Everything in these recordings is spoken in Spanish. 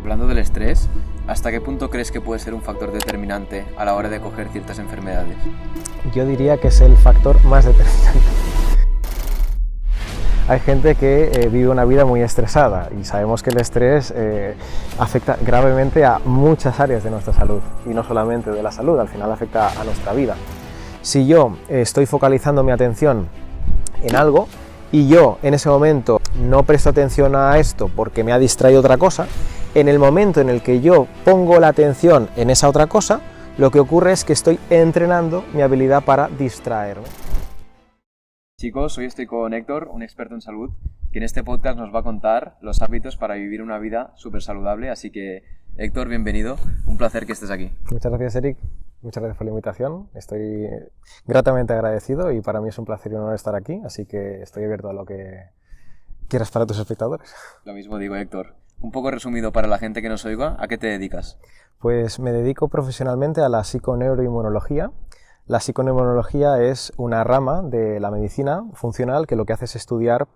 Hablando del estrés, ¿hasta qué punto crees que puede ser un factor determinante a la hora de coger ciertas enfermedades? Yo diría que es el factor más determinante. Hay gente que vive una vida muy estresada y sabemos que el estrés afecta gravemente a muchas áreas de nuestra salud y no solamente de la salud, al final afecta a nuestra vida. Si yo estoy focalizando mi atención en algo y yo en ese momento no presto atención a esto porque me ha distraído otra cosa, en el momento en el que yo pongo la atención en esa otra cosa, lo que ocurre es que estoy entrenando mi habilidad para distraerme. Chicos, hoy estoy con Héctor, un experto en salud, que en este podcast nos va a contar los hábitos para vivir una vida súper saludable. Así que, Héctor, bienvenido, un placer que estés aquí. Muchas gracias, Eric. Muchas gracias por la invitación. Estoy gratamente agradecido y para mí es un placer y un honor estar aquí, así que estoy abierto a lo que quieras para tus espectadores. Lo mismo digo, Héctor. Un poco resumido para la gente que nos oiga, ¿a qué te dedicas? Pues me dedico profesionalmente a la psiconeuroinmunología. La psiconeuroinmunología es una rama de la medicina funcional que lo que hace es estudiar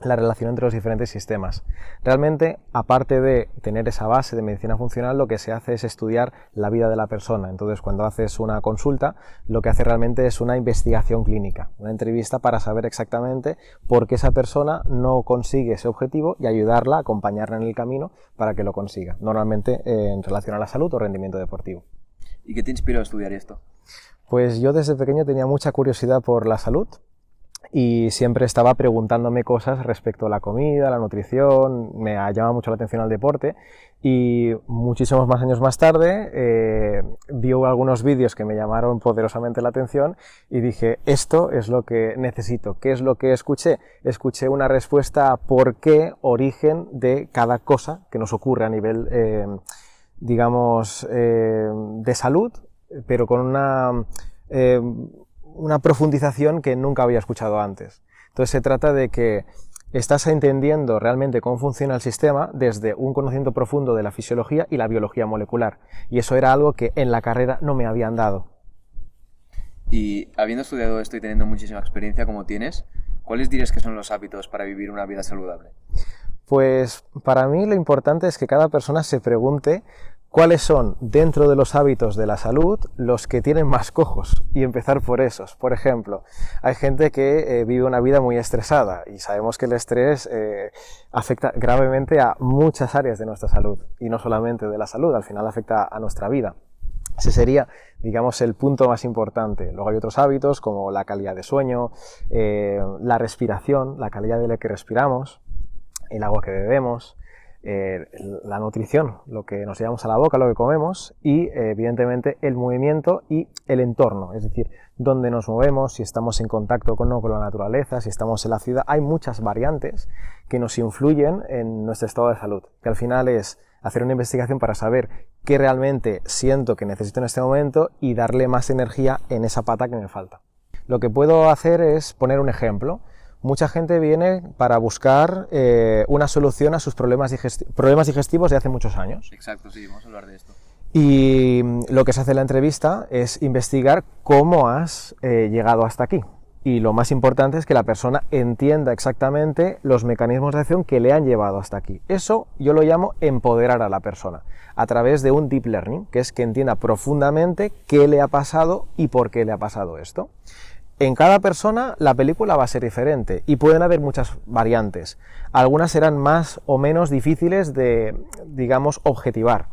la relación entre los diferentes sistemas. Realmente, aparte de tener esa base de medicina funcional, lo que se hace es estudiar la vida de la persona. Entonces, cuando haces una consulta, lo que hace realmente es una investigación clínica, una entrevista para saber exactamente por qué esa persona no consigue ese objetivo y ayudarla, acompañarla en el camino para que lo consiga, normalmente en relación a la salud o rendimiento deportivo. ¿Y qué te inspiró a estudiar esto? Pues yo desde pequeño tenía mucha curiosidad por la salud y siempre estaba preguntándome cosas respecto a la comida, la nutrición, me llamaba mucho la atención al deporte y muchísimos más años más tarde vi algunos vídeos que me llamaron poderosamente la atención y dije, esto es lo que necesito. ¿Qué es lo que escuché? Escuché una respuesta a por qué, origen de cada cosa que nos ocurre a nivel, de salud, pero con una profundización que nunca había escuchado antes. Entonces se trata de que estás entendiendo realmente cómo funciona el sistema desde un conocimiento profundo de la fisiología y la biología molecular. Y eso era algo que en la carrera no me habían dado. Y habiendo estudiado esto y teniendo muchísima experiencia como tienes, ¿cuáles dirías que son los hábitos para vivir una vida saludable? Pues para mí lo importante es que cada persona se pregunte cuáles son, dentro de los hábitos de la salud, los que tienen más cojos y empezar por esos. Por ejemplo, hay gente que vive una vida muy estresada y sabemos que el estrés afecta gravemente a muchas áreas de nuestra salud y no solamente de la salud, al final afecta a nuestra vida. Ese sería, digamos, el punto más importante. Luego hay otros hábitos como la calidad de sueño, la respiración, la calidad del aire que respiramos, el agua que bebemos, la nutrición, lo que nos llevamos a la boca, lo que comemos y evidentemente el movimiento y el entorno, es decir, dónde nos movemos, si estamos en contacto con la naturaleza, si estamos en la ciudad. Hay muchas variantes que nos influyen en nuestro estado de salud, que al final es hacer una investigación para saber qué realmente siento que necesito en este momento y darle más energía en esa pata que me falta. Lo que puedo hacer es poner un ejemplo. Mucha gente viene para buscar una solución a sus problemas digestivos de hace muchos años. Exacto, sí, vamos a hablar de esto. Y lo que se hace en la entrevista es investigar cómo has llegado hasta aquí. Y lo más importante es que la persona entienda exactamente los mecanismos de acción que le han llevado hasta aquí. Eso yo lo llamo empoderar a la persona, a través de un deep learning, que es que entienda profundamente qué le ha pasado y por qué le ha pasado esto. En cada persona la película va a ser diferente y pueden haber muchas variantes. Algunas serán más o menos difíciles de, digamos, objetivar.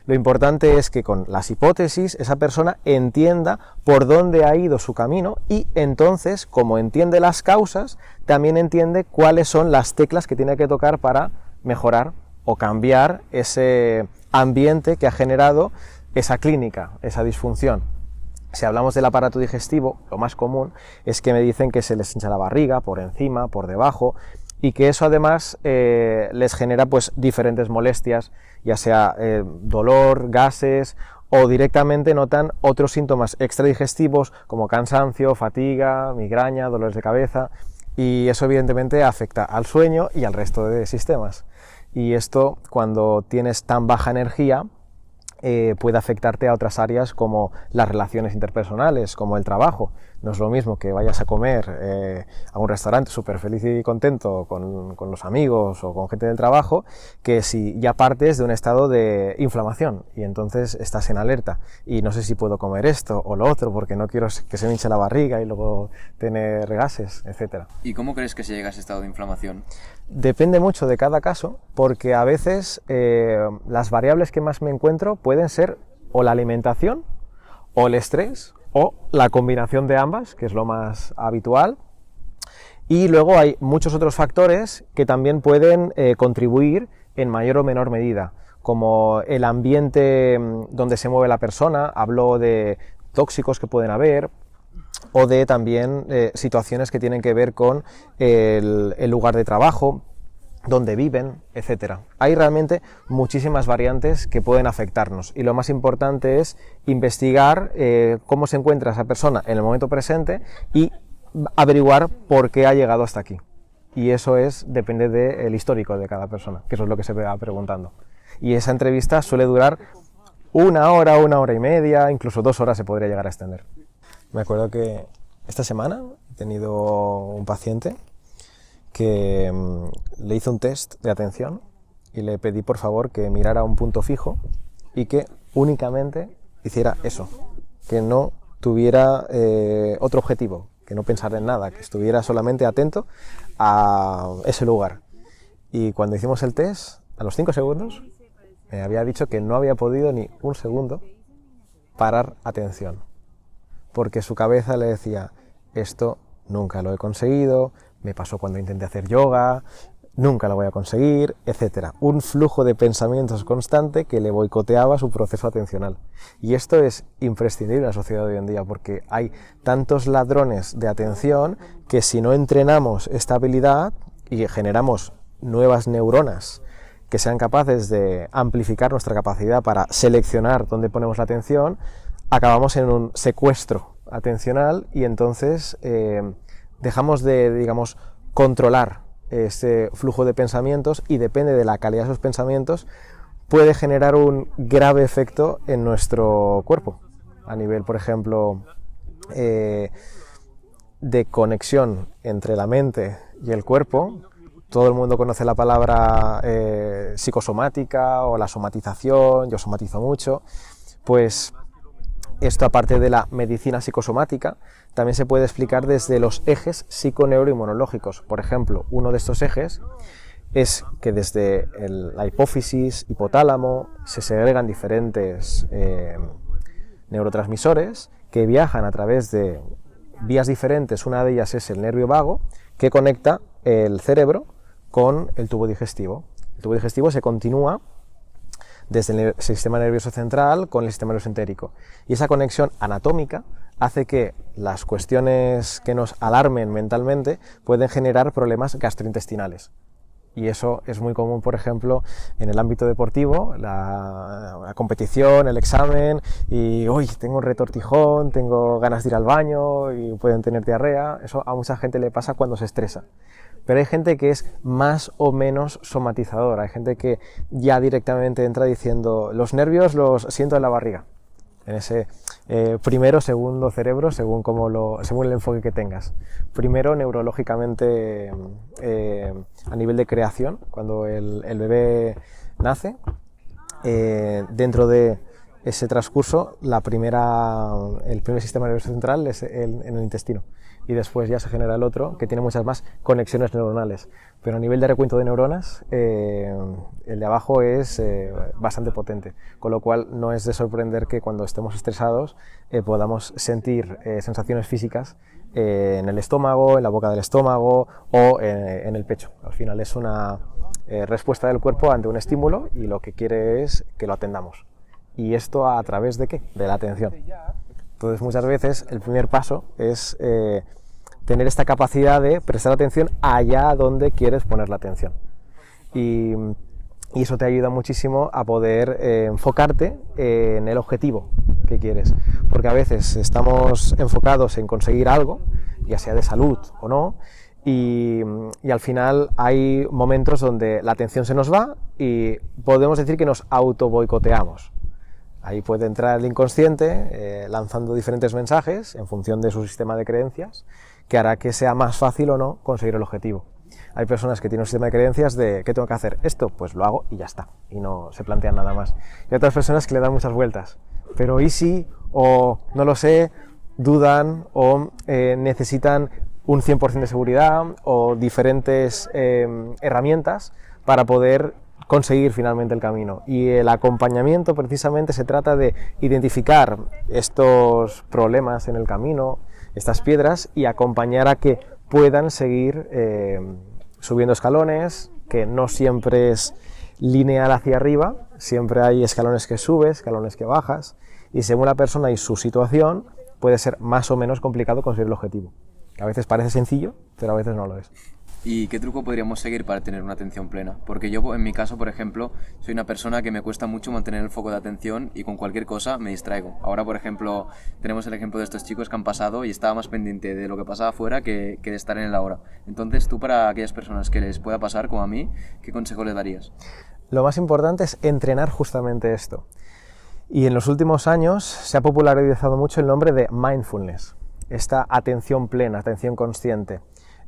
Lo importante es que con las hipótesis esa persona entienda por dónde ha ido su camino y entonces, como entiende las causas, también entiende cuáles son las teclas que tiene que tocar para mejorar o cambiar ese ambiente que ha generado esa clínica, esa disfunción. Si hablamos del aparato digestivo, lo más común es que me dicen que se les hincha la barriga, por encima, por debajo, y que eso además les genera pues diferentes molestias, ya sea dolor, gases, o directamente notan otros síntomas extradigestivos como cansancio, fatiga, migraña, dolores de cabeza, y eso evidentemente afecta al sueño y al resto de sistemas. Y esto, cuando tienes tan baja energía, puede afectarte a otras áreas como las relaciones interpersonales, como el trabajo. No es lo mismo que vayas a comer a un restaurante súper feliz y contento con los amigos o con gente del trabajo, que si ya partes de un estado de inflamación y entonces estás en alerta y no sé si puedo comer esto o lo otro porque no quiero que se me hinche la barriga y luego tener gases, etc. ¿Y cómo crees que se llega a ese estado de inflamación? Depende mucho de cada caso, porque a veces las variables que más me encuentro pueden ser o la alimentación, o el estrés, o la combinación de ambas, que es lo más habitual. Y luego hay muchos otros factores que también pueden contribuir en mayor o menor medida, como el ambiente donde se mueve la persona, hablo de tóxicos que pueden haber, o de también situaciones que tienen que ver con el lugar de trabajo, donde viven, etc. Hay realmente muchísimas variantes que pueden afectarnos y lo más importante es investigar cómo se encuentra esa persona en el momento presente y averiguar por qué ha llegado hasta aquí. Y eso depende del histórico de cada persona, que eso es lo que se va preguntando. Y esa entrevista suele durar 1 hora, 1 hora y media, incluso 2 horas se podría llegar a extender. Me acuerdo que esta semana he tenido un paciente que le hice un test de atención y le pedí por favor que mirara un punto fijo y que únicamente hiciera eso, que no tuviera otro objetivo, que no pensara en nada, que estuviera solamente atento a ese lugar. Y cuando hicimos el test, a los 5 segundos, me había dicho que no había podido ni un segundo parar atención, porque su cabeza le decía, esto nunca lo he conseguido, me pasó cuando intenté hacer yoga, nunca lo voy a conseguir, etc. Un flujo de pensamientos constante que le boicoteaba su proceso atencional. Y esto es imprescindible en la sociedad de hoy en día, porque hay tantos ladrones de atención que si no entrenamos esta habilidad y generamos nuevas neuronas que sean capaces de amplificar nuestra capacidad para seleccionar dónde ponemos la atención, acabamos en un secuestro atencional y entonces dejamos de, digamos, controlar ese flujo de pensamientos y depende de la calidad de esos pensamientos puede generar un grave efecto en nuestro cuerpo a nivel, por ejemplo, de conexión entre la mente y el cuerpo. Todo el mundo conoce la palabra psicosomática o la somatización, yo somatizo mucho, pues esto, aparte de la medicina psicosomática, también se puede explicar desde los ejes psiconeuroinmunológicos. Por ejemplo, uno de estos ejes es que desde la hipófisis, hipotálamo, se segregan diferentes neurotransmisores que viajan a través de vías diferentes. Una de ellas es el nervio vago, que conecta el cerebro con el tubo digestivo. El tubo digestivo se continúa desde el sistema nervioso central con el sistema nervioso entérico. Y esa conexión anatómica hace que las cuestiones que nos alarmen mentalmente pueden generar problemas gastrointestinales. Y eso es muy común, por ejemplo, en el ámbito deportivo, la competición, el examen, y hoy tengo un retortijón, tengo ganas de ir al baño y pueden tener diarrea. Eso a mucha gente le pasa cuando se estresa. Pero hay gente que es más o menos somatizadora, hay gente que ya directamente entra diciendo los nervios los siento en la barriga, en ese primero, segundo cerebro, según el enfoque que tengas. Primero, neurológicamente, a nivel de creación, cuando el bebé nace, dentro de ese transcurso, el primer sistema nervioso central es en el intestino. Y después ya se genera el otro, que tiene muchas más conexiones neuronales. Pero a nivel de recuento de neuronas, el de abajo es bastante potente, con lo cual no es de sorprender que cuando estemos estresados podamos sentir sensaciones físicas en el estómago, en la boca del estómago o en el pecho. Al final es una respuesta del cuerpo ante un estímulo y lo que quiere es que lo atendamos. ¿Y esto a través de qué? De la atención. Entonces muchas veces el primer paso es tener esta capacidad de prestar atención allá donde quieres poner la atención. Y eso te ayuda muchísimo a poder enfocarte en el objetivo que quieres. Porque a veces estamos enfocados en conseguir algo, ya sea de salud o no, y al final hay momentos donde la atención se nos va y podemos decir que nos auto boicoteamos. Ahí puede entrar el inconsciente lanzando diferentes mensajes en función de su sistema de creencias, que hará que sea más fácil o no conseguir el objetivo. Hay personas que tienen un sistema de creencias de ¿qué tengo que hacer? Esto, pues lo hago y ya está, y no se plantean nada más. Y otras personas que le dan muchas vueltas, pero ¿y si? O no lo sé, dudan o necesitan un 100% de seguridad o diferentes herramientas para poder conseguir finalmente el camino. Y el acompañamiento precisamente se trata de identificar estos problemas en el camino, estas piedras, y acompañar a que puedan seguir subiendo escalones, que no siempre es lineal hacia arriba, siempre hay escalones que subes, escalones que bajas, y según la persona y su situación puede ser más o menos complicado conseguir el objetivo. A veces parece sencillo, pero a veces no lo es. ¿Y qué truco podríamos seguir para tener una atención plena? Porque yo, en mi caso, por ejemplo, soy una persona que me cuesta mucho mantener el foco de atención y con cualquier cosa me distraigo. Ahora, por ejemplo, tenemos el ejemplo de estos chicos que han pasado y estaba más pendiente de lo que pasaba afuera que de estar en el ahora. Entonces, tú, para aquellas personas que les pueda pasar, como a mí, ¿qué consejo les darías? Lo más importante es entrenar justamente esto. Y en los últimos años se ha popularizado mucho el nombre de mindfulness, esta atención plena, atención consciente.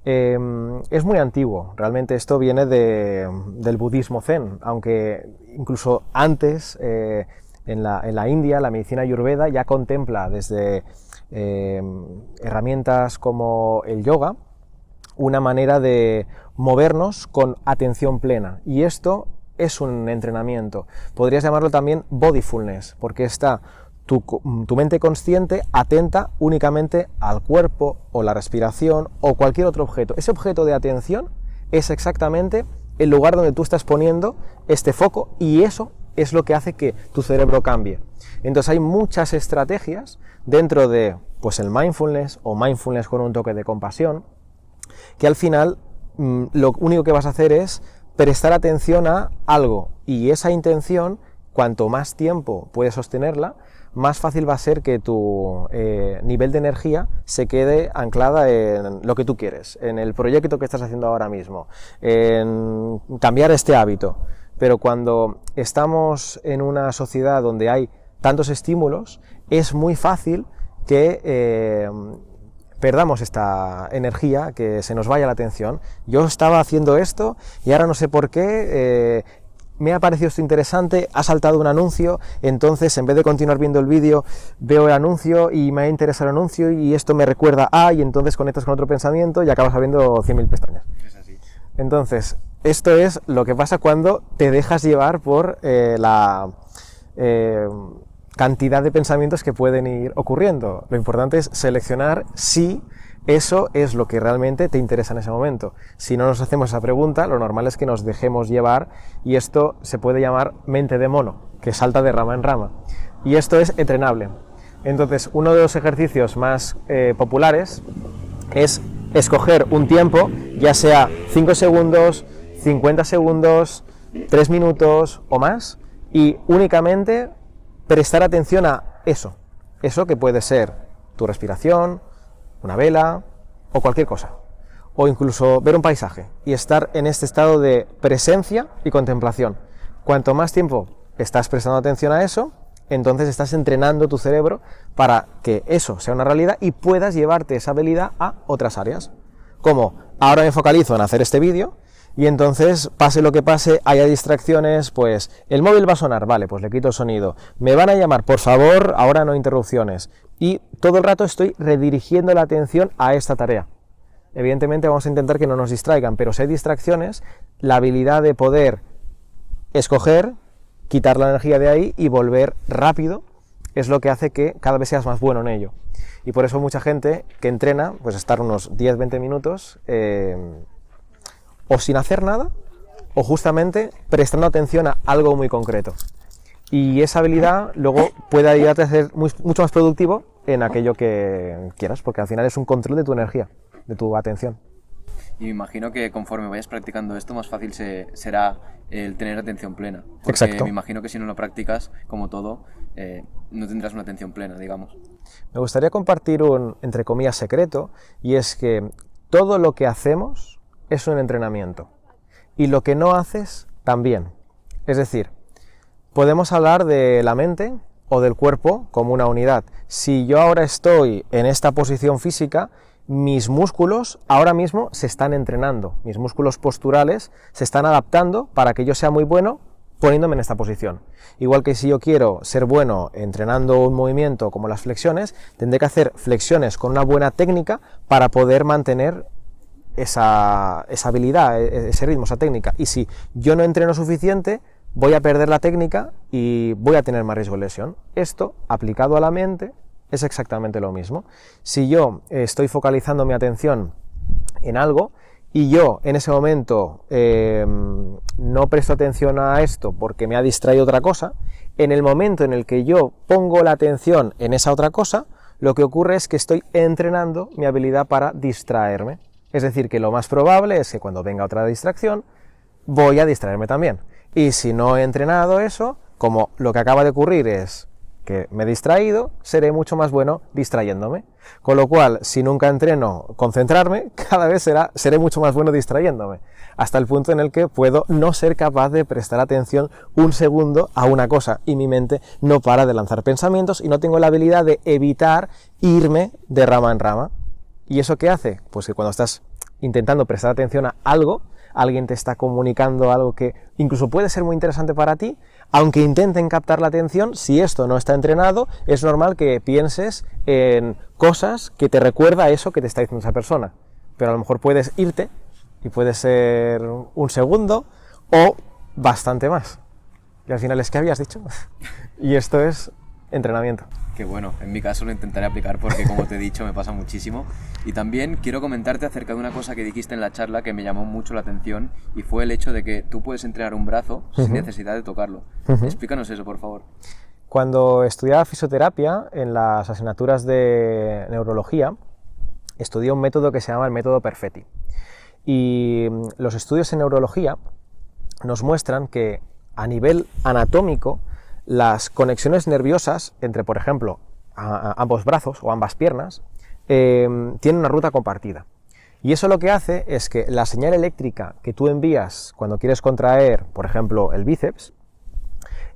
Es muy antiguo, realmente esto viene del budismo zen, aunque incluso antes en la India la medicina ayurveda ya contempla desde herramientas como el yoga una manera de movernos con atención plena, y esto es un entrenamiento. Podrías llamarlo también bodyfulness, porque está tu mente consciente atenta únicamente al cuerpo o la respiración o cualquier otro objeto. Ese objeto de atención es exactamente el lugar donde tú estás poniendo este foco, y eso es lo que hace que tu cerebro cambie. Entonces hay muchas estrategias dentro de pues, el mindfulness o mindfulness con un toque de compasión, que al final lo único que vas a hacer es prestar atención a algo, y esa intención, cuanto más tiempo puedes sostenerla, más fácil va a ser que tu nivel de energía se quede anclada en lo que tú quieres, en el proyecto que estás haciendo ahora mismo, en cambiar este hábito. Pero cuando estamos en una sociedad donde hay tantos estímulos, es muy fácil que perdamos esta energía, que se nos vaya la atención. Yo estaba haciendo esto y ahora no sé por qué, me ha parecido esto interesante, ha saltado un anuncio, entonces en vez de continuar viendo el vídeo, veo el anuncio y me ha interesado el anuncio y esto me recuerda a, y entonces conectas con otro pensamiento y acabas abriendo 100.000 pestañas. Es así. Entonces, esto es lo que pasa cuando te dejas llevar por la cantidad de pensamientos que pueden ir ocurriendo. Lo importante es seleccionar si eso es lo que realmente te interesa en ese momento. Si no nos hacemos esa pregunta, lo normal es que nos dejemos llevar, y esto se puede llamar mente de mono, que salta de rama en rama. Y esto es entrenable. Entonces, uno de los ejercicios más populares es escoger un tiempo, ya sea 5 segundos, 50 segundos, 3 minutos o más, y únicamente prestar atención a eso. Eso que puede ser tu respiración, una vela o cualquier cosa, o incluso ver un paisaje y estar en este estado de presencia y contemplación. Cuanto más tiempo estás prestando atención a eso, entonces estás entrenando tu cerebro para que eso sea una realidad y puedas llevarte esa habilidad a otras áreas, como ahora me focalizo en hacer este vídeo y entonces, pase lo que pase, haya distracciones, pues el móvil va a sonar, vale, pues le quito el sonido, me van a llamar, por favor, ahora no interrupciones, y todo el rato estoy redirigiendo la atención a esta tarea. Evidentemente vamos a intentar que no nos distraigan, pero si hay distracciones, la habilidad de poder escoger, quitar la energía de ahí y volver rápido es lo que hace que cada vez seas más bueno en ello. Y por eso mucha gente que entrena, pues estar unos 10-20 minutos o sin hacer nada, o justamente prestando atención a algo muy concreto. Y esa habilidad luego puede ayudarte a ser mucho más productivo en aquello que quieras, porque al final es un control de tu energía, de tu atención. Y me imagino que conforme vayas practicando esto, más fácil será el tener atención plena. Porque Exacto. me imagino que si no lo practicas, como todo, no tendrás una atención plena, digamos. Me gustaría compartir un, entre comillas, secreto, y es que todo lo que hacemos es un entrenamiento, y lo que no haces también. Es decir, podemos hablar de la mente o del cuerpo como una unidad. Si yo ahora estoy en esta posición física, mis músculos ahora mismo se están entrenando, mis músculos posturales se están adaptando para que yo sea muy bueno poniéndome en esta posición. Igual que si yo quiero ser bueno entrenando un movimiento como las flexiones, tendré que hacer flexiones con una buena técnica para poder mantener esa habilidad, ese ritmo, esa técnica. Y si yo no entreno suficiente, voy a perder la técnica y voy a tener más riesgo de lesión. Esto, aplicado a la mente, es exactamente lo mismo. Si yo estoy focalizando mi atención en algo y yo en ese momento no presto atención a esto porque me ha distraído otra cosa, en el momento en el que yo pongo la atención en esa otra cosa, lo que ocurre es que estoy entrenando mi habilidad para distraerme. Es decir, que lo más probable es que cuando venga otra distracción, voy a distraerme también. Y si no he entrenado eso, como lo que acaba de ocurrir es que me he distraído, seré mucho más bueno distrayéndome. Con lo cual, si nunca entreno concentrarme, cada vez seré mucho más bueno distrayéndome. Hasta el punto en el que puedo no ser capaz de prestar atención un segundo a una cosa y mi mente no para de lanzar pensamientos y no tengo la habilidad de evitar irme de rama en rama. ¿Y eso qué hace? Pues que cuando estás intentando prestar atención a algo, alguien te está comunicando algo que incluso puede ser muy interesante para ti, aunque intenten captar la atención, si esto no está entrenado, es normal que pienses en cosas que te recuerda a eso que te está diciendo esa persona. Pero a lo mejor puedes irte, y puede ser un segundo, o bastante más. Y al final es que habías dicho. Y esto es entrenamiento. Que bueno, en mi caso lo intentaré aplicar porque, como te he dicho, me pasa muchísimo. Y también quiero comentarte acerca de una cosa que dijiste en la charla que me llamó mucho la atención, y fue el hecho de que tú puedes entrenar un brazo sin necesidad de tocarlo. Explícanos eso, por favor. Cuando estudiaba fisioterapia, en las asignaturas de neurología, estudié un método que se llama el método Perfetti. Y los estudios en neurología nos muestran que a nivel anatómico, las conexiones nerviosas entre, por ejemplo, ambos brazos o ambas piernas tienen una ruta compartida. Y eso lo que hace es que la señal eléctrica que tú envías cuando quieres contraer, por ejemplo, el bíceps,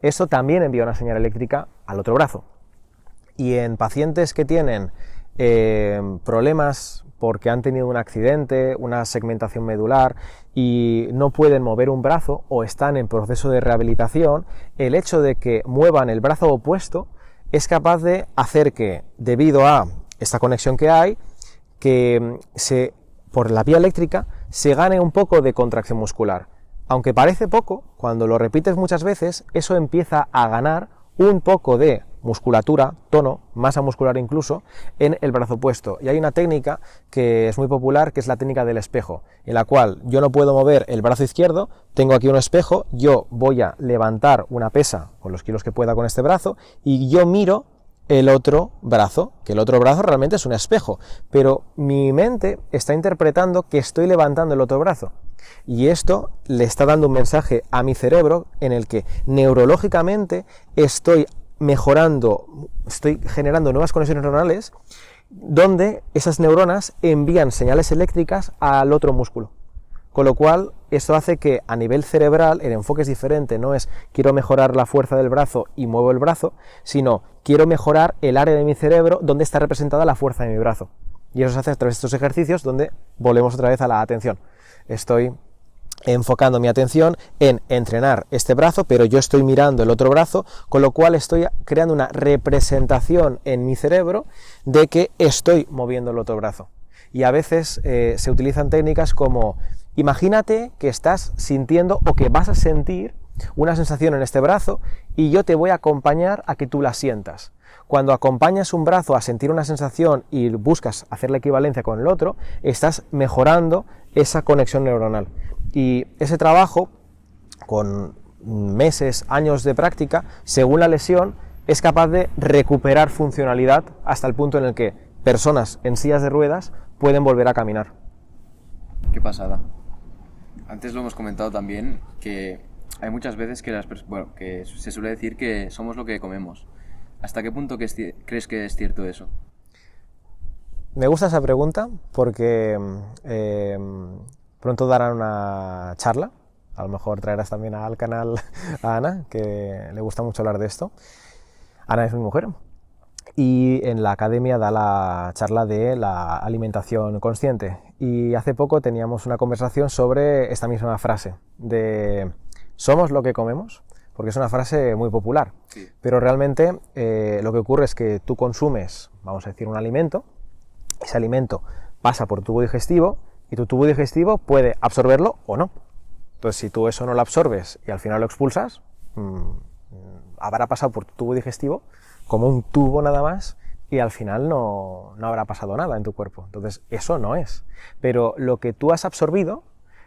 eso también envía una señal eléctrica al otro brazo. Y en pacientes que tienen problemas porque han tenido un accidente, una segmentación medular y no pueden mover un brazo o están en proceso de rehabilitación, el hecho de que muevan el brazo opuesto es capaz de hacer que, debido a esta conexión que hay, que por la vía eléctrica se gane un poco de contracción muscular. Aunque parece poco, cuando lo repites muchas veces, eso empieza a ganar un poco de musculatura, tono, masa muscular incluso, en el brazo opuesto. Y hay una técnica que es muy popular, que es la técnica del espejo, en la cual yo no puedo mover el brazo izquierdo, tengo aquí un espejo, yo voy a levantar una pesa con los kilos que pueda con este brazo, y yo miro el otro brazo, que el otro brazo realmente es un espejo, pero mi mente está interpretando que estoy levantando el otro brazo. Y esto le está dando un mensaje a mi cerebro en el que neurológicamente estoy mejorando, estoy generando nuevas conexiones neuronales donde esas neuronas envían señales eléctricas al otro músculo. Con lo cual, esto hace que a nivel cerebral el enfoque es diferente, no es quiero mejorar la fuerza del brazo y muevo el brazo, sino quiero mejorar el área de mi cerebro donde está representada la fuerza de mi brazo. Y eso se hace a través de estos ejercicios donde volvemos otra vez a la atención. Estoy enfocando mi atención en entrenar este brazo, pero yo estoy mirando el otro brazo, con lo cual estoy creando una representación en mi cerebro de que estoy moviendo el otro brazo. Y a veces se utilizan técnicas como: imagínate que estás sintiendo o que vas a sentir una sensación en este brazo y yo te voy a acompañar a que tú la sientas. Cuando acompañas un brazo a sentir una sensación y buscas hacer la equivalencia con el otro, estás mejorando esa conexión neuronal. Y ese trabajo, con meses, años de práctica, según la lesión, es capaz de recuperar funcionalidad hasta el punto en el que personas en sillas de ruedas pueden volver a caminar. Qué pasada. Antes lo hemos comentado también, que hay muchas veces que, que se suele decir que somos lo que comemos. ¿Hasta qué punto crees que es cierto eso? Me gusta esa pregunta porque pronto darán una charla, a lo mejor traerás también al canal a Ana, que le gusta mucho hablar de esto. Ana es mi mujer y en la academia da la charla de la alimentación consciente. Y hace poco teníamos una conversación sobre esta misma frase de «somos lo que comemos», porque es una frase muy popular, Sí. pero realmente lo que ocurre es que tú consumes, vamos a decir, un alimento, ese alimento pasa por tu tubo digestivo y tu tubo digestivo puede absorberlo o no. Entonces, si tú eso no lo absorbes y al final lo expulsas, habrá pasado por tu tubo digestivo como un tubo nada más y al final no habrá pasado nada en tu cuerpo. Entonces, eso no es. Pero lo que tú has absorbido,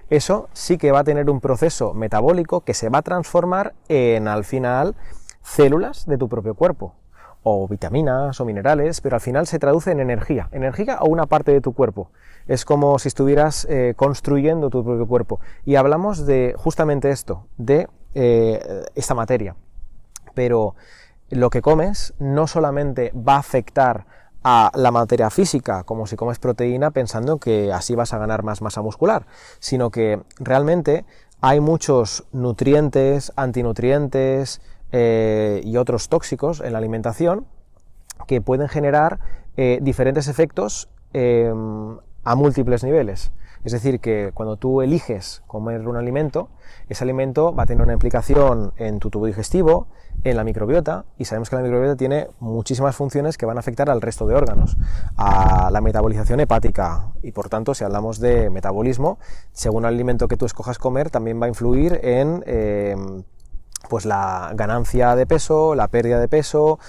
eso sí que va a tener un proceso metabólico que se va a transformar en, al final, células de tu propio cuerpo, o vitaminas o minerales, pero al final se traduce en energía o una parte de tu cuerpo. Es como si estuvieras construyendo tu propio cuerpo. Y hablamos de justamente esto, de esta materia. Pero lo que comes no solamente va a afectar a la materia física, como si comes proteína pensando que así vas a ganar más masa muscular, sino que realmente hay muchos nutrientes, antinutrientes y otros tóxicos en la alimentación que pueden generar diferentes efectos a múltiples niveles. Es decir, que cuando tú eliges comer un alimento, ese alimento va a tener una implicación en tu tubo digestivo, en la microbiota, y sabemos que la microbiota tiene muchísimas funciones que van a afectar al resto de órganos, a la metabolización hepática, y por tanto, si hablamos de metabolismo, según el alimento que tú escojas comer, también va a influir en pues la ganancia de peso, la pérdida de peso,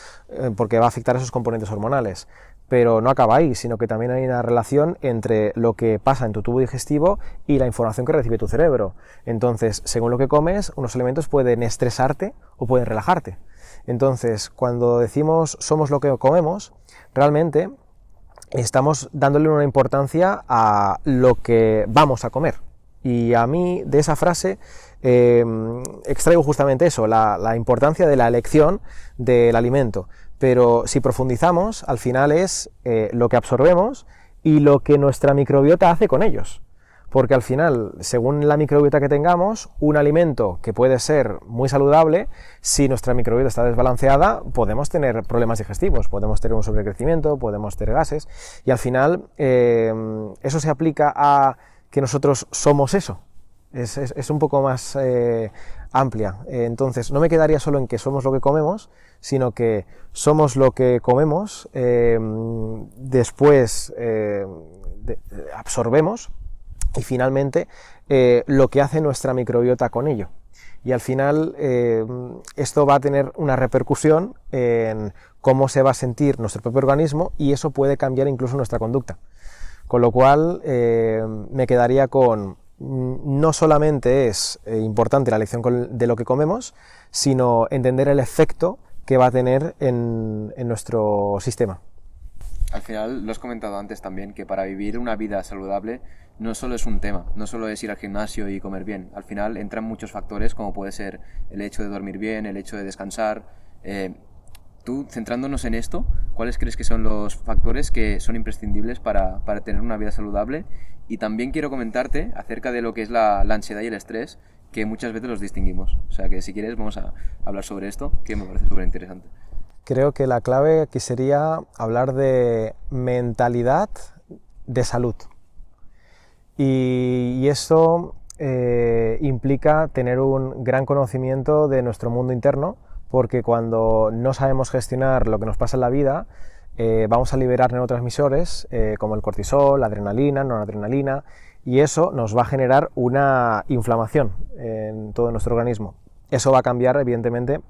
porque va a afectar a esos componentes hormonales. Pero no acaba ahí, sino que también hay una relación entre lo que pasa en tu tubo digestivo y la información que recibe tu cerebro. Entonces, según lo que comes, unos alimentos pueden estresarte o pueden relajarte. Entonces, cuando decimos somos lo que comemos, realmente estamos dándole una importancia a lo que vamos a comer. Y a mí, de esa frase, extraigo justamente eso, la importancia de la elección del alimento. Pero si profundizamos, al final es lo que absorbemos y lo que nuestra microbiota hace con ellos. Porque al final, según la microbiota que tengamos, un alimento que puede ser muy saludable, si nuestra microbiota está desbalanceada, podemos tener problemas digestivos, podemos tener un sobrecrecimiento, podemos tener gases, y al final eso se aplica a que nosotros somos eso. Es un poco más amplia. Entonces, no me quedaría solo en que somos lo que comemos, sino que somos lo que comemos, después absorbemos y finalmente lo que hace nuestra microbiota con ello. Y al final esto va a tener una repercusión en cómo se va a sentir nuestro propio organismo y eso puede cambiar incluso nuestra conducta. Con lo cual me quedaría con no solamente es importante la elección de lo que comemos, sino entender el efecto que va a tener en nuestro sistema. Al final, lo has comentado antes también, que para vivir una vida saludable no solo es un tema, no solo es ir al gimnasio y comer bien. Al final entran muchos factores, como puede ser el hecho de dormir bien, el hecho de descansar. Tú, centrándonos en esto, ¿cuáles crees que son los factores que son imprescindibles para tener una vida saludable? Y también quiero comentarte acerca de lo que es la ansiedad y el estrés, que muchas veces los distinguimos. O sea que si quieres vamos a hablar sobre esto, que me parece súper interesante. Creo que la clave aquí sería hablar de mentalidad de salud. Y eso implica tener un gran conocimiento de nuestro mundo interno, porque cuando no sabemos gestionar lo que nos pasa en la vida, vamos a liberar neurotransmisores como el cortisol, la adrenalina, noradrenalina, y eso nos va a generar una inflamación en todo nuestro organismo. Eso va a cambiar, evidentemente,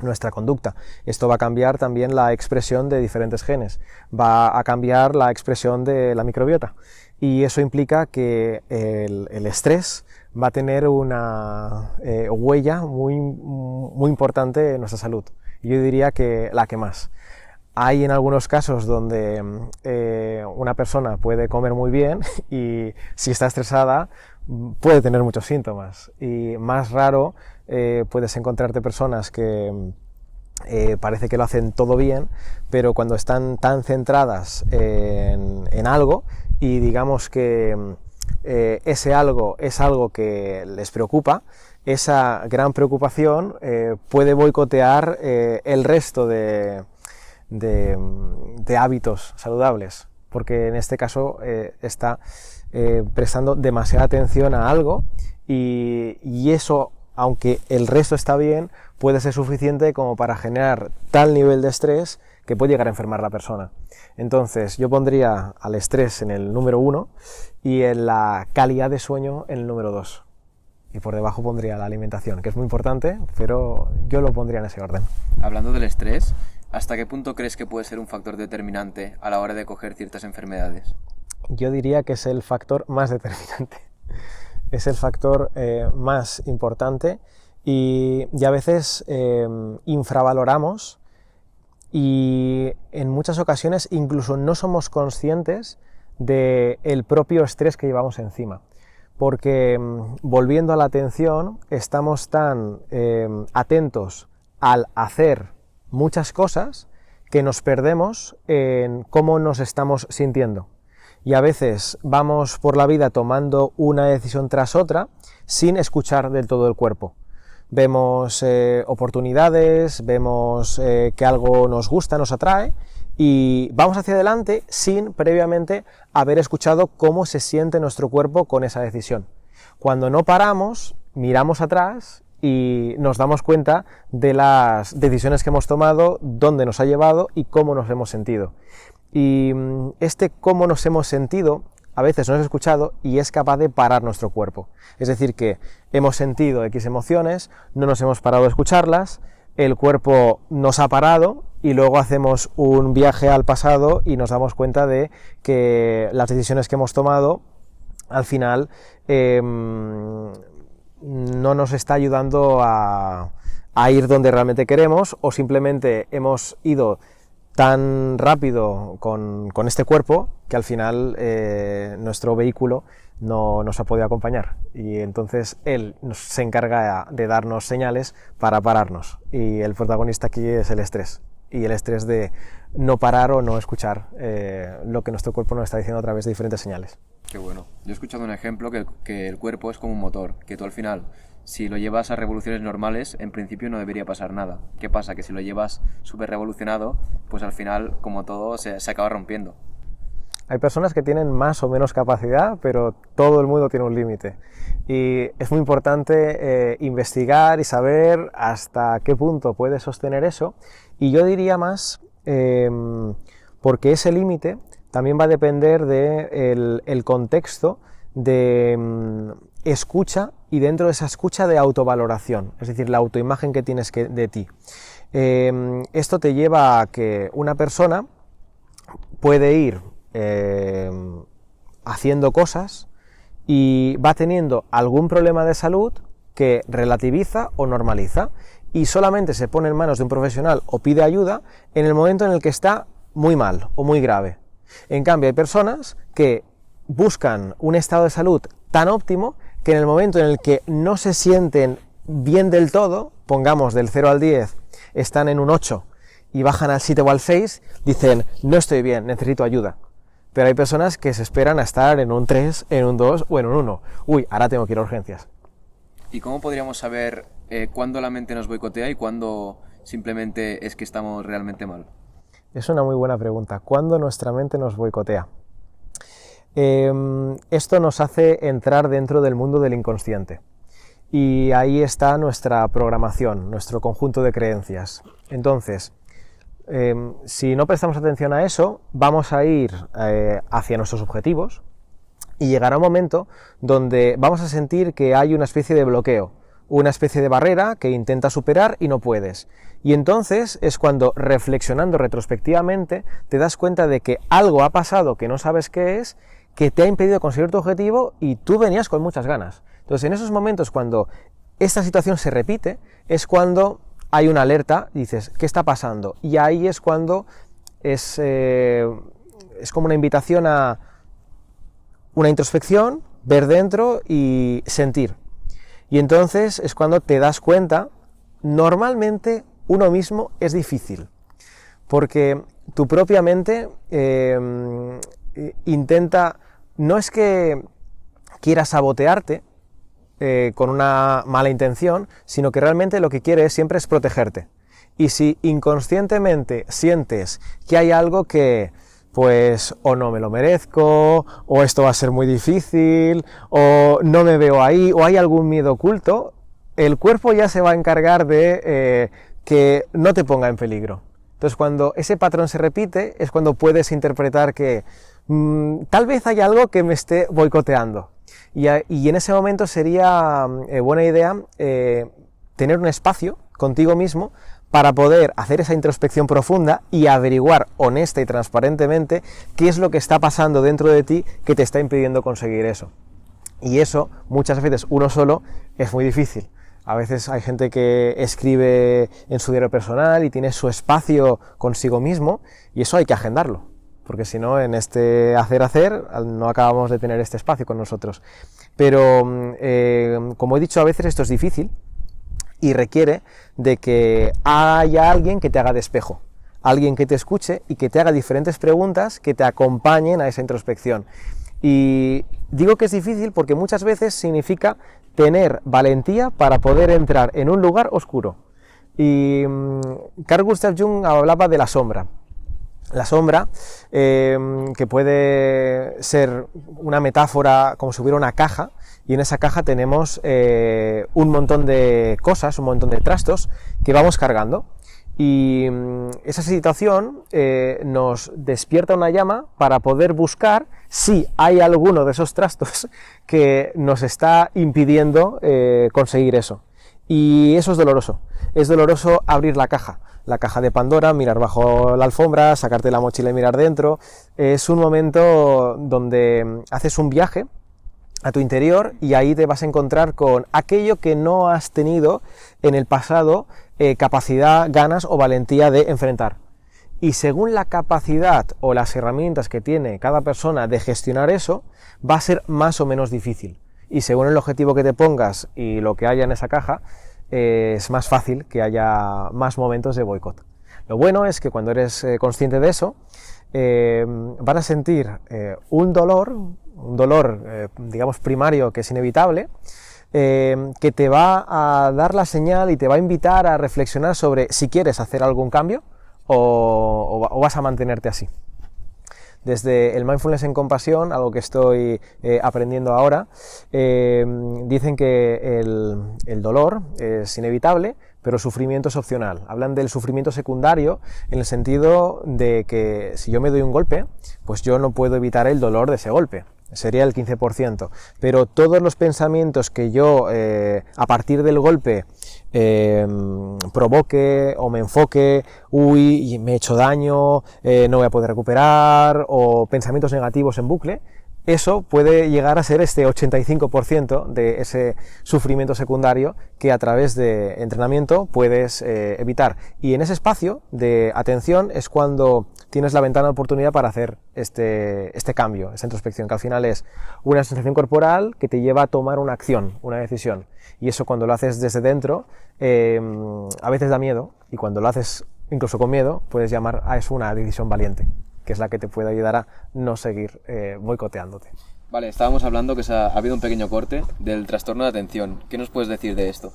nuestra conducta. Esto va a cambiar también la expresión de diferentes genes, va a cambiar la expresión de la microbiota, y eso implica que el estrés va a tener una huella muy importante en nuestra salud. Yo diría que la que más. Hay en algunos casos donde una persona puede comer muy bien y si está estresada puede tener muchos síntomas. Y más raro puedes encontrarte personas que parece que lo hacen todo bien, pero cuando están tan centradas en algo y digamos que ese algo es algo que les preocupa, esa gran preocupación puede boicotear el resto de hábitos saludables, porque en este caso está prestando demasiada atención a algo y eso, aunque el resto está bien, puede ser suficiente como para generar tal nivel de estrés que puede llegar a enfermar a la persona. Entonces yo pondría al estrés en el número 1 y en la calidad de sueño en el número 2. Y por debajo pondría la alimentación, que es muy importante, pero yo lo pondría en ese orden. Hablando del estrés, ¿hasta qué punto crees que puede ser un factor determinante a la hora de coger ciertas enfermedades? Yo diría que es el factor más determinante. Es el factor más importante y a veces infravaloramos y en muchas ocasiones incluso no somos conscientes del propio estrés que llevamos encima. Porque volviendo a la atención, estamos tan atentos al hacer muchas cosas que nos perdemos en cómo nos estamos sintiendo. Y a veces vamos por la vida tomando una decisión tras otra sin escuchar del todo el cuerpo. Vemos oportunidades, vemos que algo nos gusta, nos atrae y vamos hacia adelante sin previamente haber escuchado cómo se siente nuestro cuerpo con esa decisión. Cuando no paramos, miramos atrás y nos damos cuenta de las decisiones que hemos tomado, dónde nos ha llevado y cómo nos hemos sentido. Y este cómo nos hemos sentido a veces no es escuchado y es capaz de parar nuestro cuerpo. Es decir, que hemos sentido X emociones, no nos hemos parado a escucharlas, el cuerpo nos ha parado y luego hacemos un viaje al pasado y nos damos cuenta de que las decisiones que hemos tomado al final no nos está ayudando a ir donde realmente queremos, o simplemente hemos ido tan rápido con este cuerpo que al final nuestro vehículo no nos ha podido acompañar y entonces él se encarga de darnos señales para pararnos y el protagonista aquí es el estrés y el estrés de no parar o no escuchar lo que nuestro cuerpo nos está diciendo a través de diferentes señales. Qué bueno. Yo he escuchado un ejemplo que el cuerpo es como un motor, que tú al final, si lo llevas a revoluciones normales, en principio no debería pasar nada. ¿Qué pasa? Que si lo llevas súper revolucionado, pues al final, como todo, se acaba rompiendo. Hay personas que tienen más o menos capacidad, pero todo el mundo tiene un límite. Y es muy importante investigar y saber hasta qué punto puede sostener eso. Y yo diría más, porque ese límite también va a depender del contexto de escucha y dentro de esa escucha de autovaloración, es decir, la autoimagen que tienes de ti. Esto te lleva a que una persona puede ir haciendo cosas y va teniendo algún problema de salud que relativiza o normaliza y solamente se pone en manos de un profesional o pide ayuda en el momento en el que está muy mal o muy grave. En cambio, hay personas que buscan un estado de salud tan óptimo que en el momento en el que no se sienten bien del todo, pongamos del 0 al 10, están en un 8 y bajan al 7 o al 6, dicen, no estoy bien, necesito ayuda. Pero hay personas que se esperan a estar en un 3, en un 2 o en un 1. Uy, ahora tengo que ir a urgencias. ¿Y cómo podríamos saber cuándo la mente nos boicotea y cuándo simplemente es que estamos realmente mal? Es una muy buena pregunta. ¿Cuándo nuestra mente nos boicotea? Esto nos hace entrar dentro del mundo del inconsciente. Y ahí está nuestra programación, nuestro conjunto de creencias. Entonces, si no prestamos atención a eso, vamos a ir hacia nuestros objetivos y llegará un momento donde vamos a sentir que hay una especie de bloqueo, una especie de barrera que intenta superar y no puedes. Y entonces es cuando, reflexionando retrospectivamente, te das cuenta de que algo ha pasado que no sabes qué es, que te ha impedido conseguir tu objetivo y tú venías con muchas ganas. Entonces, en esos momentos, cuando esta situación se repite, es cuando hay una alerta y dices, ¿qué está pasando? Y ahí es cuando es como una invitación a una introspección, ver dentro y sentir. Y entonces es cuando te das cuenta, normalmente uno mismo es difícil, porque tu propia mente intenta, no es que quiera sabotearte, con una mala intención, sino que realmente lo que quiere siempre es protegerte. Y si inconscientemente sientes que hay algo que, pues, o no me lo merezco, o esto va a ser muy difícil, o no me veo ahí, o hay algún miedo oculto, el cuerpo ya se va a encargar de que no te ponga en peligro. Entonces, cuando ese patrón se repite, es cuando puedes interpretar que tal vez hay algo que me esté boicoteando. Y en ese momento sería buena idea tener un espacio contigo mismo para poder hacer esa introspección profunda y averiguar honesta y transparentemente qué es lo que está pasando dentro de ti que te está impidiendo conseguir eso. Y eso, muchas veces uno solo, es muy difícil. A veces hay gente que escribe en su diario personal y tiene su espacio consigo mismo, y eso hay que agendarlo, porque si no, en este hacer, no acabamos de tener este espacio con nosotros. Pero, como he dicho, a veces esto es difícil, y requiere de que haya alguien que te haga de espejo, alguien que te escuche y que te haga diferentes preguntas que te acompañen a esa introspección. Y digo que es difícil porque muchas veces significa tener valentía para poder entrar en un lugar oscuro. Y Carl Gustav Jung hablaba de la sombra. La sombra, que puede ser una metáfora como si hubiera una caja, y en esa caja tenemos un montón de cosas, un montón de trastos que vamos cargando. Y esa situación nos despierta una llama para poder buscar si hay alguno de esos trastos que nos está impidiendo conseguir eso. Y eso es doloroso. Es doloroso abrir la caja de Pandora, mirar bajo la alfombra, sacarte la mochila y mirar dentro. Es un momento donde haces un viaje a tu interior y ahí te vas a encontrar con aquello que no has tenido en el pasado capacidad, ganas o valentía de enfrentar. Y según la capacidad o las herramientas que tiene cada persona de gestionar eso, va a ser más o menos difícil. Y según el objetivo que te pongas y lo que haya en esa caja, es más fácil que haya más momentos de boicot. Lo bueno es que cuando eres consciente de eso, vas a sentir un dolor, digamos primario, que es inevitable, que te va a dar la señal y te va a invitar a reflexionar sobre si quieres hacer algún cambio o vas a mantenerte así. Desde el Mindfulness en Compasión, algo que estoy aprendiendo ahora, dicen que el dolor es inevitable, pero el sufrimiento es opcional. Hablan del sufrimiento secundario en el sentido de que si yo me doy un golpe, pues yo no puedo evitar el dolor de ese golpe. Sería el 15%, pero todos los pensamientos que yo a partir del golpe provoque o me enfoque, uy, me he hecho daño, no voy a poder recuperar, o pensamientos negativos en bucle, eso puede llegar a ser este 85% de ese sufrimiento secundario que a través de entrenamiento puedes evitar. Y en ese espacio de atención es cuando tienes la ventana de oportunidad para hacer este cambio, esta introspección, que al final es una sensación corporal que te lleva a tomar una acción, una decisión. Y eso, cuando lo haces desde dentro, a veces da miedo, y cuando lo haces incluso con miedo, puedes llamar a eso una decisión valiente, que es la que te puede ayudar a no seguir boicoteándote. Vale, estábamos hablando que ha habido un pequeño corte del trastorno de atención. ¿Qué nos puedes decir de esto?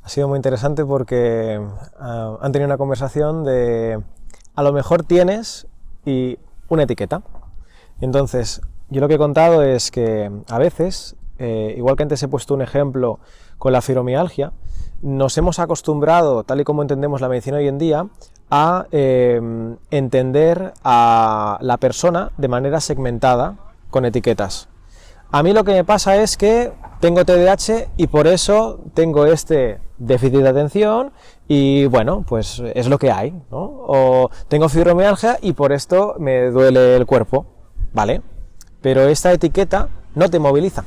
Ha sido muy interesante porque han tenido una conversación de a lo mejor tienes y una etiqueta. Entonces, yo lo que he contado es que a veces, igual que antes he puesto un ejemplo con la fibromialgia, nos hemos acostumbrado, tal y como entendemos la medicina hoy en día, a entender a la persona de manera segmentada, con etiquetas. A mí lo que me pasa es que tengo TDAH y por eso tengo este déficit de atención y bueno, pues es lo que hay, ¿no? O tengo fibromialgia y por esto me duele el cuerpo, ¿vale? Pero esta etiqueta no te moviliza.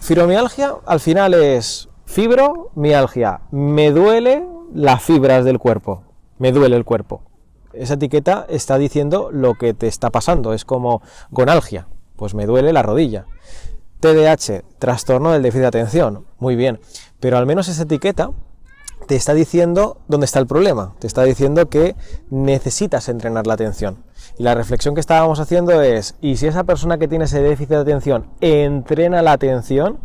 Fibromialgia al final es fibromialgia, me duele las fibras del cuerpo, me duele el cuerpo. Esa etiqueta está diciendo lo que te está pasando, es como gonalgia, pues me duele la rodilla. TDAH, trastorno del déficit de atención, muy bien, pero al menos esa etiqueta te está diciendo dónde está el problema, te está diciendo que necesitas entrenar la atención. Y la reflexión que estábamos haciendo es, ¿y si esa persona que tiene ese déficit de atención entrena la atención?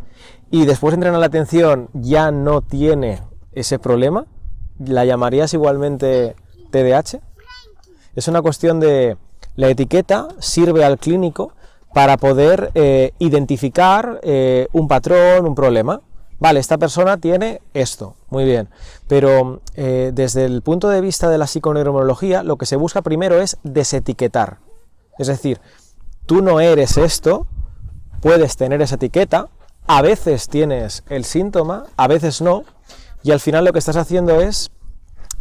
y después de entrenar la atención ya no tiene ese problema, ¿la llamarías igualmente TDAH? Es una cuestión de... La etiqueta sirve al clínico para poder identificar un patrón, un problema. Vale, esta persona tiene esto, muy bien, pero desde el punto de vista de la psiconeuroinmunología, lo que se busca primero es desetiquetar. Es decir, tú no eres esto, puedes tener esa etiqueta, a veces tienes el síntoma, a veces no, y al final lo que estás haciendo es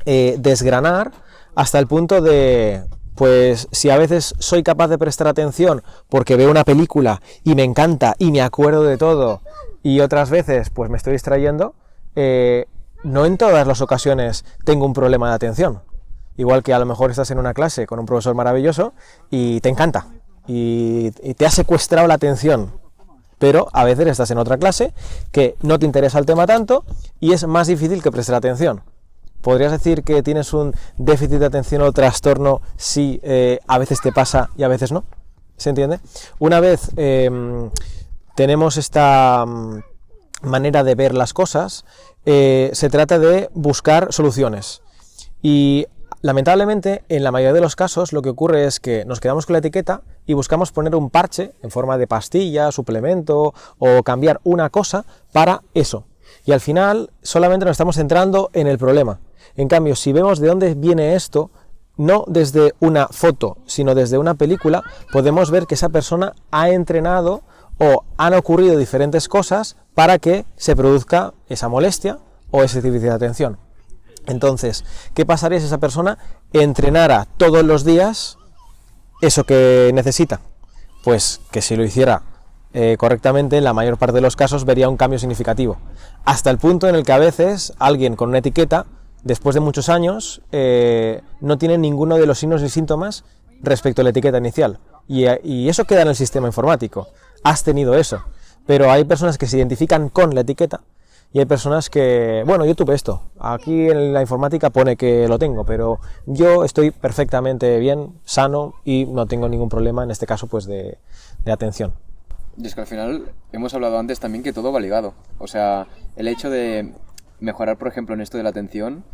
desgranar hasta el punto de... Pues si a veces soy capaz de prestar atención porque veo una película y me encanta y me acuerdo de todo, y otras veces pues me estoy distrayendo, no en todas las ocasiones tengo un problema de atención. Igual que a lo mejor estás en una clase con un profesor maravilloso y te encanta y te ha secuestrado la atención, pero a veces estás en otra clase que no te interesa el tema tanto y es más difícil que prestar atención. ¿Podrías decir que tienes un déficit de atención o trastorno si a veces te pasa y a veces no? ¿Se entiende? Una vez tenemos esta manera de ver las cosas, se trata de buscar soluciones. Y lamentablemente, en la mayoría de los casos, lo que ocurre es que nos quedamos con la etiqueta y buscamos poner un parche en forma de pastilla, suplemento o cambiar una cosa para eso. Y al final solamente nos estamos centrando en el problema. En cambio, si vemos de dónde viene esto, no desde una foto, sino desde una película, podemos ver que esa persona ha entrenado o han ocurrido diferentes cosas para que se produzca esa molestia o ese déficit de atención. Entonces, ¿qué pasaría si esa persona entrenara todos los días eso que necesita? Pues que si lo hiciera correctamente, en la mayor parte de los casos vería un cambio significativo. Hasta el punto en el que a veces alguien con una etiqueta, después de muchos años, no tiene ninguno de los signos ni síntomas respecto a la etiqueta inicial. Y eso queda en el sistema informático. Has tenido eso. Pero hay personas que se identifican con la etiqueta y hay personas que, bueno, yo tuve esto. Aquí en la informática pone que lo tengo, pero yo estoy perfectamente bien, sano y no tengo ningún problema, en este caso, pues de atención. Y es que al final hemos hablado antes también que todo va ligado. O sea, el hecho de mejorar, por ejemplo, en esto de la atención,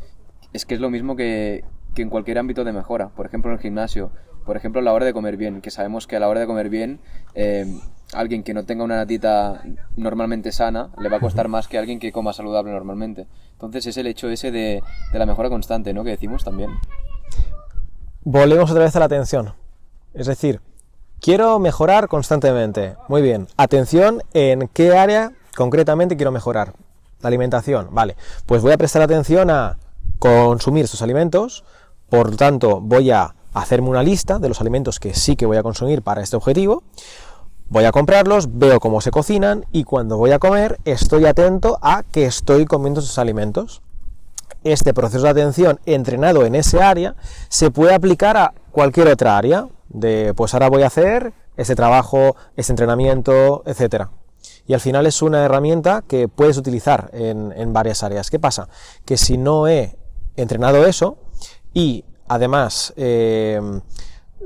es que es lo mismo que en cualquier ámbito de mejora. Por ejemplo, en el gimnasio, por ejemplo, a la hora de comer bien, que sabemos que a la hora de comer bien, alguien que no tenga una dieta normalmente sana, le va a costar más que alguien que coma saludable normalmente. Entonces es el hecho ese de la mejora constante, ¿no?, que decimos también. Volvemos otra vez a la atención. Es decir, quiero mejorar constantemente. Muy bien. Atención en qué área concretamente quiero mejorar. La alimentación. Vale. Pues voy a prestar atención a consumir estos alimentos. Por tanto, voy a hacerme una lista de los alimentos que sí que voy a consumir para este objetivo. Voy a comprarlos, veo cómo se cocinan y cuando voy a comer estoy atento a que estoy comiendo esos alimentos. Este proceso de atención entrenado en ese área se puede aplicar a cualquier otra área. Pues ahora voy a hacer este trabajo, este entrenamiento, etcétera. Y al final es una herramienta que puedes utilizar en varias áreas. ¿Qué pasa? Que si no he entrenado eso y además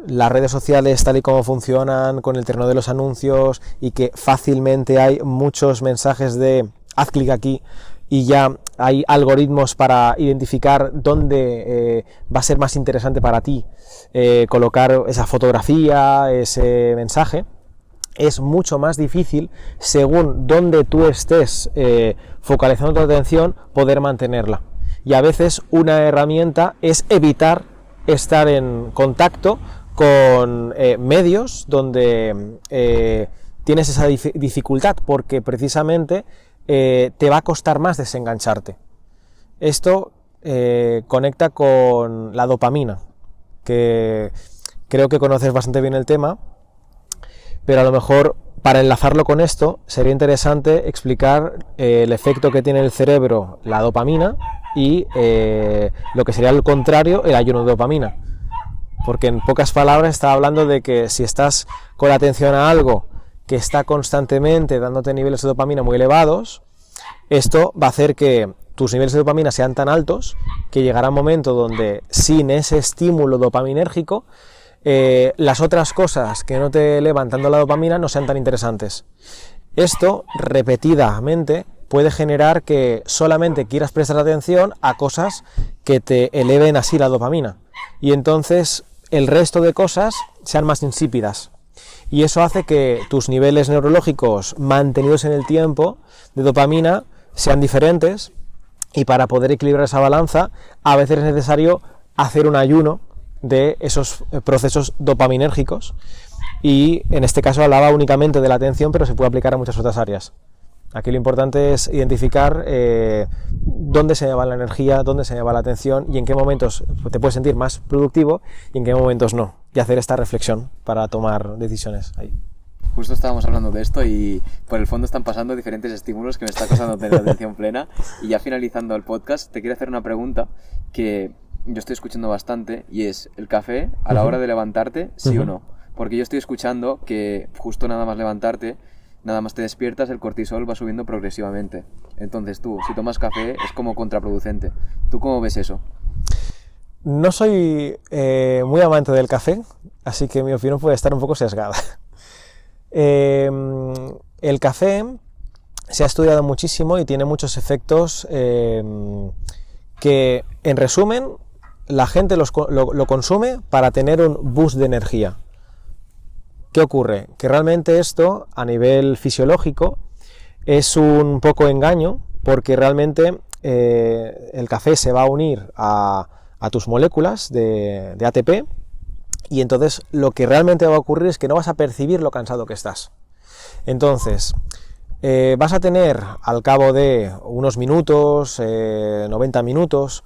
las redes sociales tal y como funcionan con el terreno de los anuncios y que fácilmente hay muchos mensajes de haz clic aquí y ya hay algoritmos para identificar dónde va a ser más interesante para ti colocar esa fotografía, ese mensaje, es mucho más difícil, según dónde tú estés focalizando tu atención, poder mantenerla. Y a veces una herramienta es evitar estar en contacto con medios donde tienes esa dificultad, porque precisamente te va a costar más desengancharte. Esto conecta con la dopamina, que creo que conoces bastante bien el tema, pero a lo mejor para enlazarlo con esto sería interesante explicar el efecto que tiene en el cerebro la dopamina y lo que sería al contrario, el ayuno de dopamina. Porque en pocas palabras está hablando de que si estás con atención a algo que está constantemente dándote niveles de dopamina muy elevados, esto va a hacer que tus niveles de dopamina sean tan altos que llegará un momento donde sin ese estímulo dopaminérgico las otras cosas que no te elevan tanto la dopamina no sean tan interesantes. Esto, repetidamente, puede generar que solamente quieras prestar atención a cosas que te eleven así la dopamina, y entonces el resto de cosas sean más insípidas. Y eso hace que tus niveles neurológicos mantenidos en el tiempo de dopamina sean diferentes, y para poder equilibrar esa balanza a veces es necesario hacer un ayuno de esos procesos dopaminérgicos, y en este caso hablaba únicamente de la atención, pero se puede aplicar a muchas otras áreas. Aquí lo importante es identificar dónde se me va la energía, dónde se me va la atención y en qué momentos te puedes sentir más productivo y en qué momentos no, y hacer esta reflexión para tomar decisiones ahí. Justo estábamos hablando de esto y por el fondo están pasando diferentes estímulos que me está causando tener atención plena, y ya finalizando el podcast te quiero hacer una pregunta que yo estoy escuchando bastante, y es: ¿el café a la hora de levantarte, sí o no? Porque yo estoy escuchando que justo nada más levantarte, nada más te despiertas, el cortisol va subiendo progresivamente. Entonces tú, si tomas café, es como contraproducente. ¿Tú cómo ves eso? No soy muy amante del café, así que mi opinión puede estar un poco sesgada. El café se ha estudiado muchísimo y tiene muchos efectos que, en resumen, la gente lo consume para tener un boost de energía. ¿Qué ocurre? Que realmente esto, a nivel fisiológico, es un poco engaño, porque realmente el café se va a unir a tus moléculas de ATP, y entonces lo que realmente va a ocurrir es que no vas a percibir lo cansado que estás. Entonces, vas a tener al cabo de unos minutos, 90 minutos,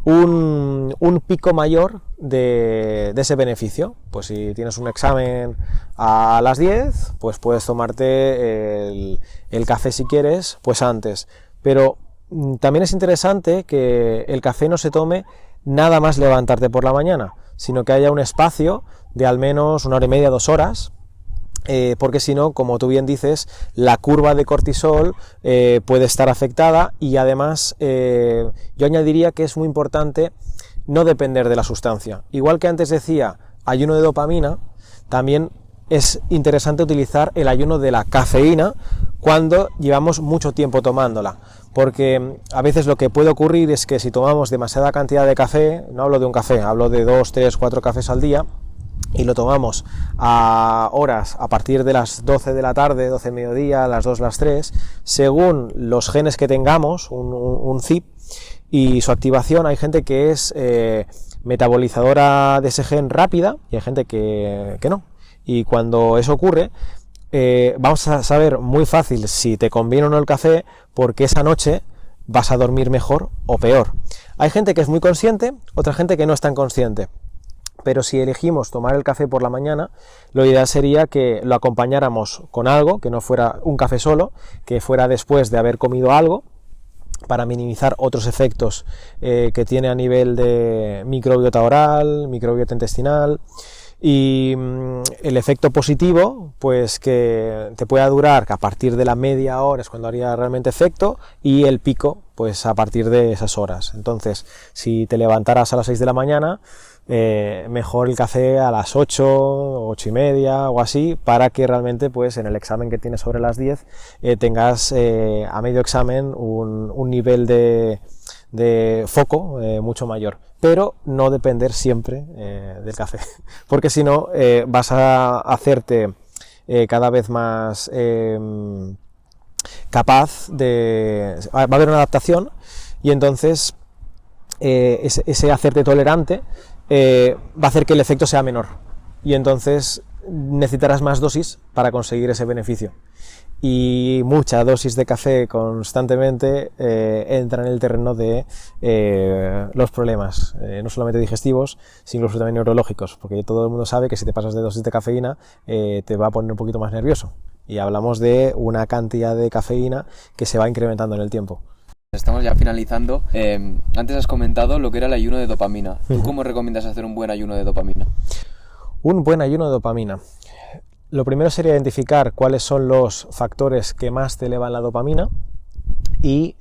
un pico mayor de ese beneficio. Pues si tienes un examen a las 10, pues puedes tomarte el café si quieres, pues antes. Pero también es interesante que el café no se tome nada más levantarte por la mañana, sino que haya un espacio de al menos 1 hora y media, 2 horas, porque si no, como tú bien dices, la curva de cortisol puede estar afectada, y además yo añadiría que es muy importante no depender de la sustancia. Igual que antes decía ayuno de dopamina, también es interesante utilizar el ayuno de la cafeína cuando llevamos mucho tiempo tomándola, porque a veces lo que puede ocurrir es que si tomamos demasiada cantidad de café, no hablo de un café, hablo de 2, 3, 4 cafés al día, y lo tomamos a horas a partir de las 12 de la tarde, 12 de mediodía, las 2, las 3, según los genes que tengamos, un CYP y su activación. Hay gente que es metabolizadora de ese gen rápida y hay gente que no. Y cuando eso ocurre, vamos a saber muy fácil si te conviene o no el café, porque esa noche vas a dormir mejor o peor. Hay gente que es muy consciente, otra gente que no es tan consciente. Pero si elegimos tomar el café por la mañana, lo ideal sería que lo acompañáramos con algo, que no fuera un café solo, que fuera después de haber comido algo, para minimizar otros efectos que tiene a nivel de microbiota oral, microbiota intestinal, y el efecto positivo, pues que te pueda durar, que a partir de la media hora es cuando haría realmente efecto, y el pico, pues a partir de esas horas. Entonces, si te levantaras a las 6 de la mañana, mejor el café a las 8, 8 y media o así, para que realmente pues en el examen que tienes sobre las 10 tengas a medio examen un nivel de foco mucho mayor, pero no depender siempre del café, porque si no vas a hacerte cada vez más capaz de... va a haber una adaptación, y entonces ese hacerte tolerante va a hacer que el efecto sea menor, y entonces necesitarás más dosis para conseguir ese beneficio. Y mucha dosis de café constantemente entra en el terreno de los problemas, no solamente digestivos, sino incluso también neurológicos, porque todo el mundo sabe que si te pasas de dosis de cafeína te va a poner un poquito más nervioso, y hablamos de una cantidad de cafeína que se va incrementando en el tiempo. Estamos ya finalizando. Antes has comentado lo que era el ayuno de dopamina. ¿Tú cómo recomiendas hacer un buen ayuno de dopamina? Un buen ayuno de dopamina. Lo primero sería identificar cuáles son los factores que más te elevan la dopamina y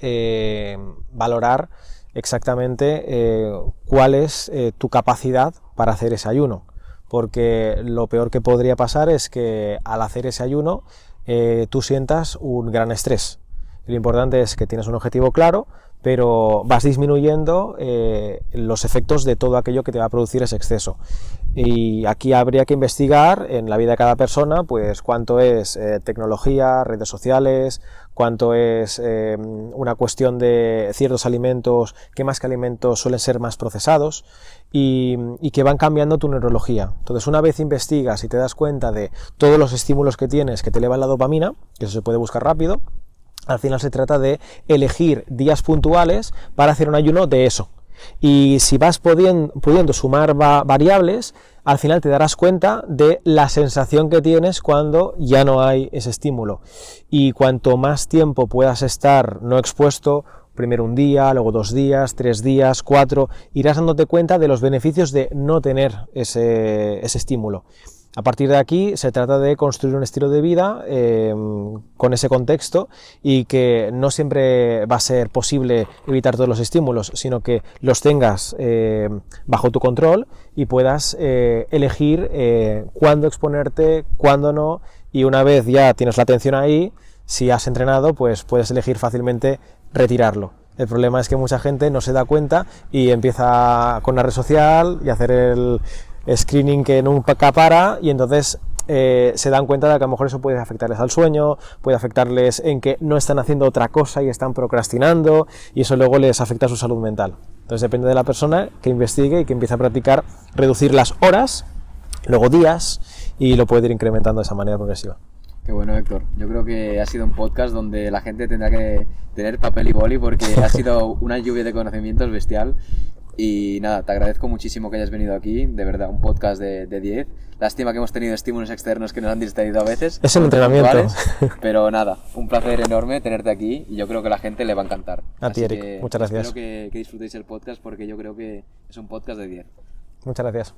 valorar exactamente cuál es tu capacidad para hacer ese ayuno. Porque lo peor que podría pasar es que al hacer ese ayuno tú sientas un gran estrés. Lo importante es que tienes un objetivo claro, pero vas disminuyendo los efectos de todo aquello que te va a producir ese exceso. Y aquí habría que investigar en la vida de cada persona, pues cuánto es tecnología, redes sociales, cuánto es una cuestión de ciertos alimentos, qué más que alimentos suelen ser más procesados y que van cambiando tu neurología. Entonces, una vez investigas y te das cuenta de todos los estímulos que tienes que te elevan la dopamina, que eso se puede buscar rápido, al final se trata de elegir días puntuales para hacer un ayuno de eso. Y si vas pudiendo sumar variables, al final te darás cuenta de la sensación que tienes cuando ya no hay ese estímulo. Y cuanto más tiempo puedas estar no expuesto, primero un día, luego 2 días, 3 días, 4, irás dándote cuenta de los beneficios de no tener ese estímulo. A partir de aquí se trata de construir un estilo de vida con ese contexto y que no siempre va a ser posible evitar todos los estímulos, sino que los tengas bajo tu control y puedas elegir cuándo exponerte, cuándo no, y una vez ya tienes la atención ahí, si has entrenado, pues puedes elegir fácilmente retirarlo. El problema es que mucha gente no se da cuenta y empieza con la red social y hacer el screening que nunca para, y entonces se dan cuenta de que a lo mejor eso puede afectarles al sueño, puede afectarles en que no están haciendo otra cosa y están procrastinando, y eso luego les afecta a su salud mental. Entonces depende de la persona que investigue y que empiece a practicar, reducir las horas, luego días, y lo puede ir incrementando de esa manera progresiva. Qué bueno, Héctor. Yo creo que ha sido un podcast donde la gente tendrá que tener papel y boli porque ha sido una lluvia de conocimientos bestial. Y nada, te agradezco muchísimo que hayas venido aquí, de verdad, un podcast de 10. Lástima que hemos tenido estímulos externos que nos han distraído a veces. Es el entrenamiento. Pero nada, un placer enorme tenerte aquí y yo creo que a la gente le va a encantar. A ti, Eric, muchas gracias. Espero que disfrutéis el podcast porque yo creo que es un podcast de 10. Muchas gracias.